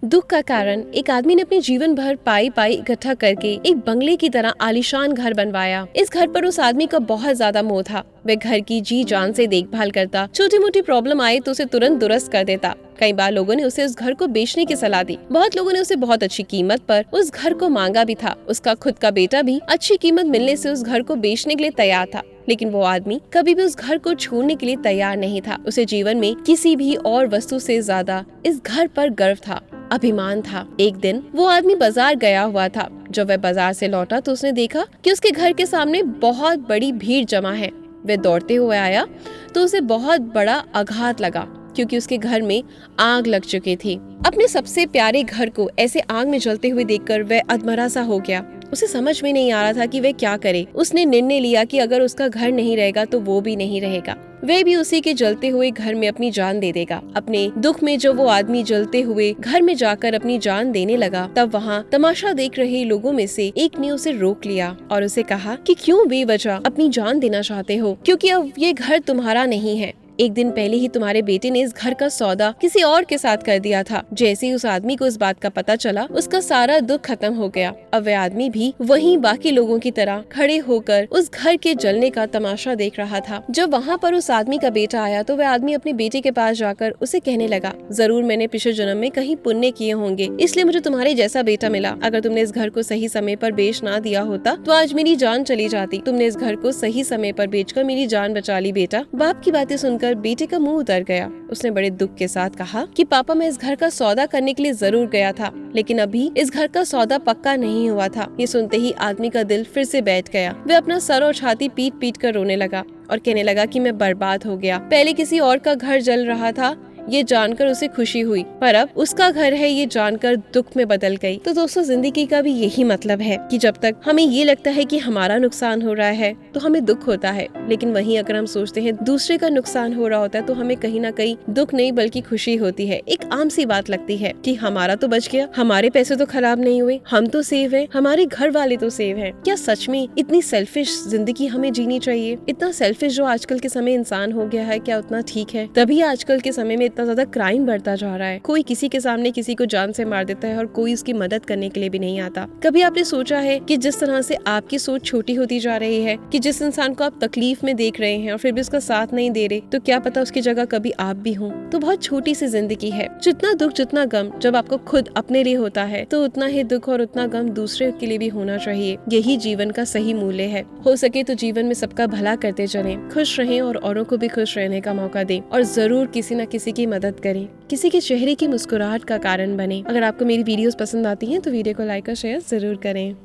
दुख का कारण एक आदमी ने अपने जीवन भर पाई पाई इकट्ठा करके एक बंगले की तरह आलीशान घर बनवाया। इस घर पर उस आदमी का बहुत ज्यादा मोह था। वह घर की जी जान से देखभाल करता, छोटी मोटी प्रॉब्लम आए तो उसे तुरंत दुरुस्त कर देता। कई बार लोगों ने उसे उस घर को बेचने की सलाह दी। बहुत लोगों ने उसे बहुत अच्छी कीमत पर उस घर को मांगा भी था। उसका खुद का बेटा भी अच्छी कीमत मिलने से उस घर को बेचने के लिए तैयार था, लेकिन वो आदमी कभी भी उस घर को छोड़ने के लिए तैयार नहीं था। उसे जीवन में किसी भी और वस्तु से ज्यादा इस घर पर गर्व था, अभिमान था। एक दिन वो आदमी बाजार गया हुआ था। जब वह बाजार से लौटा तो उसने देखा कि उसके घर के सामने बहुत बड़ी भीड़ जमा है। वह दौड़ते हुए आया तो उसे बहुत बड़ा आघात लगा, क्योंकि उसके घर में आग लग चुकी थी। अपने सबसे प्यारे घर को ऐसे आग में जलते हुए देखकर वह अधमरा सा हो गया। उसे समझ में नहीं आ रहा था कि वह क्या करे। उसने निर्णय लिया कि अगर उसका घर नहीं रहेगा तो वो भी नहीं रहेगा। वह भी उसी के जलते हुए घर में अपनी जान दे देगा। अपने दुख में जब वो आदमी जलते हुए घर में जाकर अपनी जान देने लगा, तब वहाँ तमाशा देख रहे लोगों में से एक ने उसे रोक लिया और उसे कहा कि क्यों बेवजह अपनी जान देना चाहते हो, क्योंकि अब ये घर तुम्हारा नहीं है। एक दिन पहले ही तुम्हारे बेटे ने इस घर का सौदा किसी और के साथ कर दिया था। जैसे ही उस आदमी को इस बात का पता चला, उसका सारा दुख खत्म हो गया। अब वह आदमी भी वहीं बाकी लोगों की तरह खड़े होकर उस घर के जलने का तमाशा देख रहा था। जब वहाँ पर उस आदमी का बेटा आया तो वह आदमी अपने बेटे के पास जाकर उसे कहने लगा, जरूर मैंने पिछले जन्म में कहीं पुण्य किए होंगे, इसलिए मुझे तुम्हारे जैसा बेटा मिला। अगर तुमने इस घर को सही समय पर बेच ना दिया होता तो आज मेरी जान चली जाती। तुमने इस घर को सही समय पर बेचकर मेरी जान बचा ली बेटा। बाप की बातें सुनकर बेटे का मुंह उतर गया। उसने बड़े दुख के साथ कहा कि पापा, मैं इस घर का सौदा करने के लिए जरूर गया था, लेकिन अभी इस घर का सौदा पक्का नहीं हुआ था। ये सुनते ही आदमी का दिल फिर से बैठ गया। वह अपना सर और छाती पीट पीट कर रोने लगा और कहने लगा कि मैं बर्बाद हो गया। पहले किसी और का घर जल रहा था, ये जानकर उसे खुशी हुई, पर अब उसका घर है ये जानकर दुख में बदल गई। तो दोस्तों, जिंदगी का भी यही मतलब है कि जब तक हमें ये लगता है कि हमारा नुकसान हो रहा है तो हमें दुख होता है, लेकिन वहीं अगर हम सोचते हैं दूसरे का नुकसान हो रहा होता है तो हमें कहीं ना कहीं दुख नहीं बल्कि खुशी होती है। एक आम सी बात लगती है कि हमारा तो बच गया, हमारे पैसे तो खराब नहीं हुए, हम तो सेव है, हमारे घर वाले तो सेव है। क्या सच में इतनी सेल्फिश जिंदगी हमें जीनी चाहिए? इतना सेल्फिश जो आजकल के समय इंसान हो गया है, क्या उतना ठीक है? तभी आजकल के समय में इतना ज्यादा क्राइम बढ़ता जा रहा है। कोई किसी के सामने किसी को जान से मार देता है और कोई उसकी मदद करने के लिए भी नहीं आता। कभी आपने सोचा है कि जिस तरह से आपकी सोच छोटी होती जा रही है, कि जिस इंसान को आप तकलीफ में देख रहे हैं और फिर भी उसका साथ नहीं दे रहे, तो क्या पता उसकी जगह कभी आप भी हों। तो बहुत छोटी सी जिंदगी है। जितना दुख जितना गम जब आपको खुद अपने लिए होता है, तो उतना ही दुख और उतना गम दूसरे के लिए भी होना चाहिए। यही जीवन का सही मूल्य है। हो सके तो जीवन में सबका भला करते चलें, खुश रहें और औरों को भी खुश रहने का मौका दें, और जरूर किसी न किसी की मदद करें, किसी के चेहरे की मुस्कुराहट का कारण बने। अगर आपको मेरी वीडियोस पसंद आती हैं तो वीडियो को लाइक और शेयर जरूर करें।